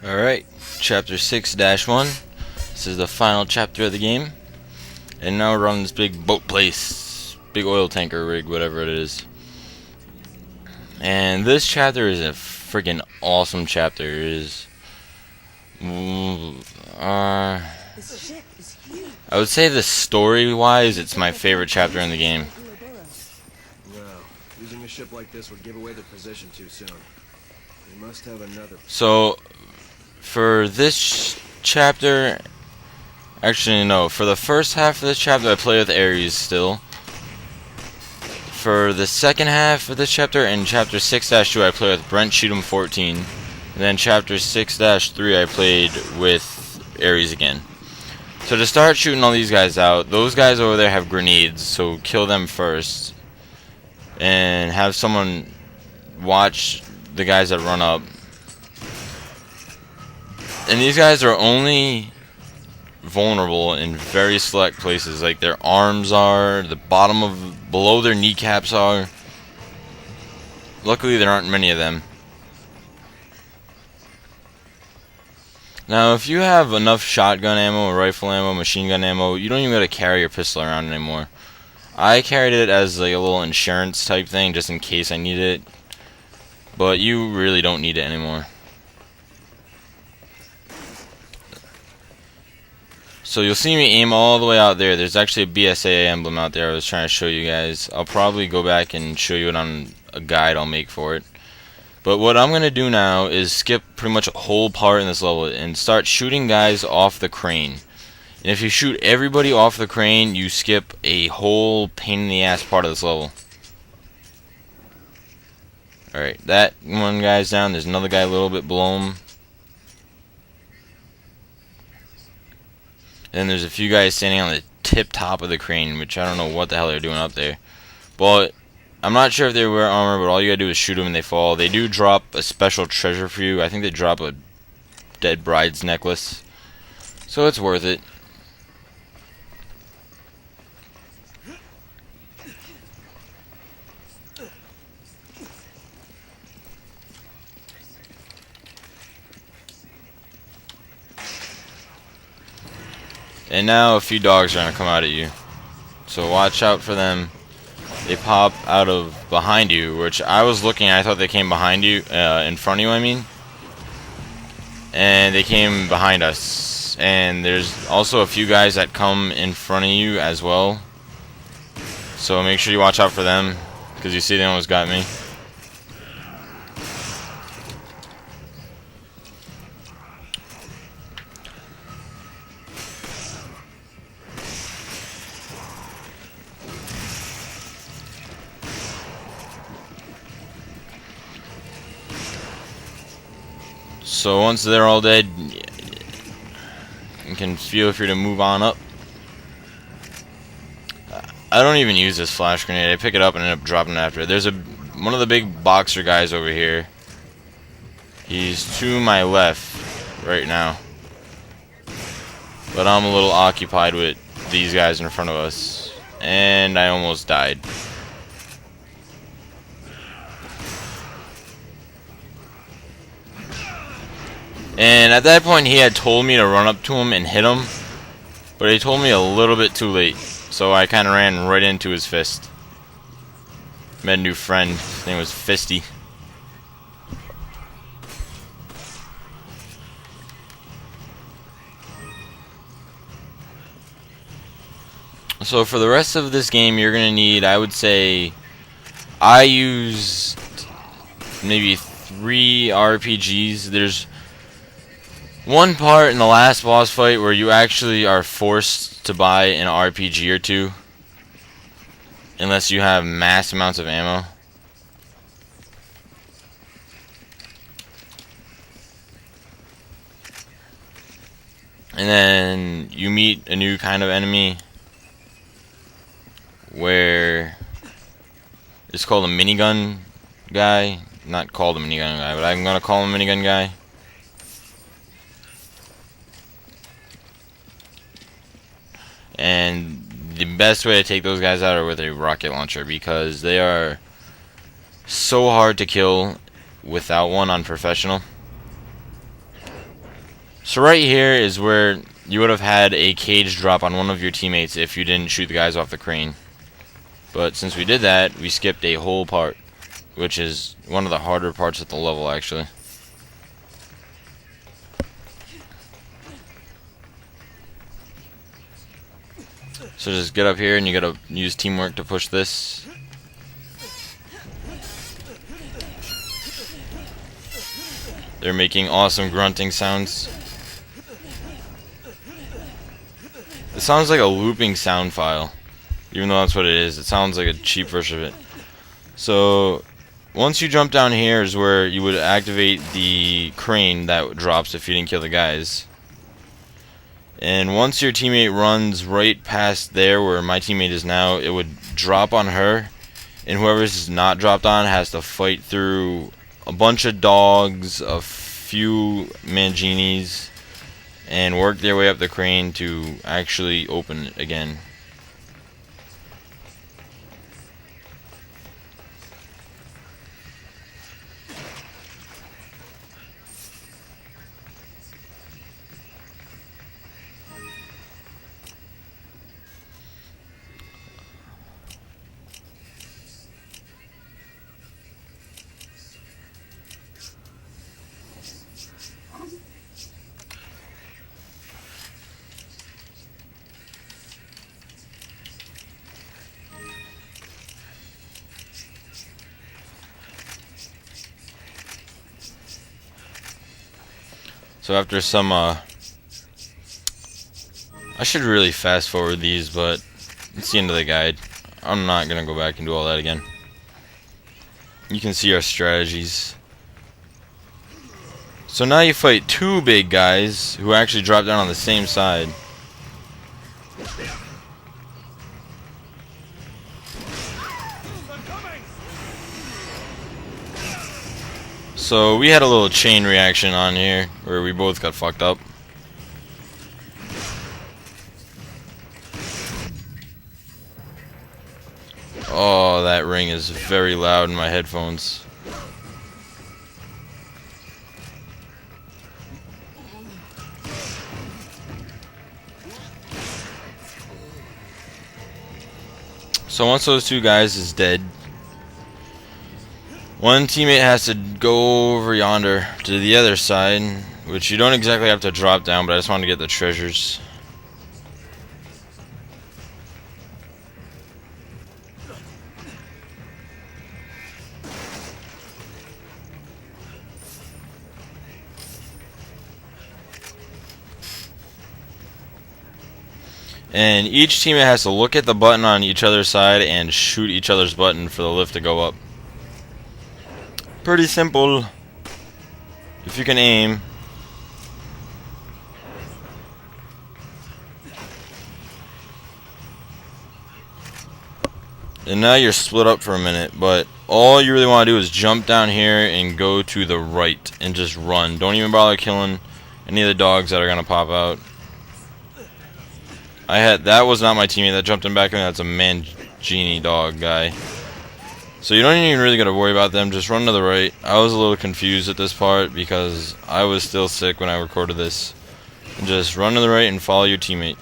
Alright, chapter 6-1. This is the final chapter of the game. And now we're on this big boat place. Big oil tanker rig, whatever it is. And this chapter is a freaking awesome chapter. It is. I would say the story-wise, it's my favorite chapter in the game. No, using a ship like this would give away their position too soon. We must have another. So, for this chapter, actually no, for the first half of this chapter I play with Ares still. For the second half of this chapter, in chapter 6-2, I play with Brent Cheatham 14. And then chapter 6-3, I played with Ares again. So to start shooting all these guys out, those guys over there have grenades, so kill them first. And have someone watch the guys that run up. And these guys are only vulnerable in very select places, like their arms are, the bottom of, below their kneecaps are. Luckily there aren't many of them. Now if you have enough shotgun ammo, rifle ammo, machine gun ammo, you don't even gotta carry your pistol around anymore. I carried it as like a little insurance type thing just in case I need it, but you really don't need it anymore. So you'll see me aim all the way out there. There's actually a BSAA emblem out there I was trying to show you guys. I'll probably go back and show you it on a guide I'll make for it. But what I'm going to do now is skip pretty much a whole part in this level and start shooting guys off the crane. And if you shoot everybody off the crane, you skip a whole pain in the ass part of this level. Alright, that one guy's down. There's another guy a little bit below him. Then there's a few guys standing on the tip top of the crane, which I don't know what the hell they're doing up there. But I'm not sure if they wear armor, but all you gotta do is shoot them and they fall. They do drop a special treasure for you. I think they drop a dead bride's necklace. So it's worth it. And now a few dogs are going to come out at you. So watch out for them. They pop out of behind you, which I was looking at. I thought they came behind you, in front of you, I mean. And they came behind us. And there's also a few guys that come in front of you as well. So make sure you watch out for them, because you see they almost got me. So once they're all dead, you can feel free to move on up. I don't even use this flash grenade. I pick it up and end up dropping it after. There's one of the big boxer guys over here. He's to my left right now. But I'm a little occupied with these guys in front of us. And I almost died. And at that point he had told me to run up to him and hit him, but he told me a little bit too late, so I kind of ran right into his fist. Met a new friend, his name was Fisty. So for the rest of this game you're going to need, I would say, I used maybe 3 RPGs. There's one part in the last boss fight where you actually are forced to buy an RPG or two, unless you have mass amounts of ammo. And then you meet a new kind of enemy where it's called a minigun guy. Not called a minigun guy, but I'm gonna call him a minigun guy. And the best way to take those guys out are with a rocket launcher, because they are so hard to kill without one on professional. So right here is where you would have had a cage drop on one of your teammates if you didn't shoot the guys off the crane. But since we did that, we skipped a whole part, which is one of the harder parts of the level, actually. So just get up here and you gotta use teamwork to push this. They're making awesome grunting sounds. It sounds like a looping sound file, even though that's what it is. It sounds like a cheap version of it. So once you jump down here is where you would activate the crane that drops if you didn't kill the guys. And once your teammate runs right past there where my teammate is now, it would drop on her, and whoever's not dropped on has to fight through a bunch of dogs, a few manginis, and work their way up the crane to actually open it again. So after some, I should really fast forward these, but it's the end of the guide. I'm not gonna go back and do all that again. You can see our strategies. So now you fight two big guys who actually drop down on the same side. So we had a little chain reaction on here where we both got fucked up. Oh, that ring is very loud in my headphones. So once those two guys is dead, one teammate has to go over yonder to the other side, which you don't exactly have to drop down, but I just wanted to get the treasures. And each teammate has to look at the button on each other's side and shoot each other's button for the lift to go up. Pretty simple, if you can aim. And now you're split up for a minute, but all you really want to do is jump down here and go to the right and just run. Don't even bother killing any of the dogs that are gonna pop out. That was not my teammate that jumped in back in. That's a Mangini dog guy. So you don't even really got to worry about them. Just run to the right. I was a little confused at this part because I was still sick when I recorded this. And just run to the right and follow your teammate.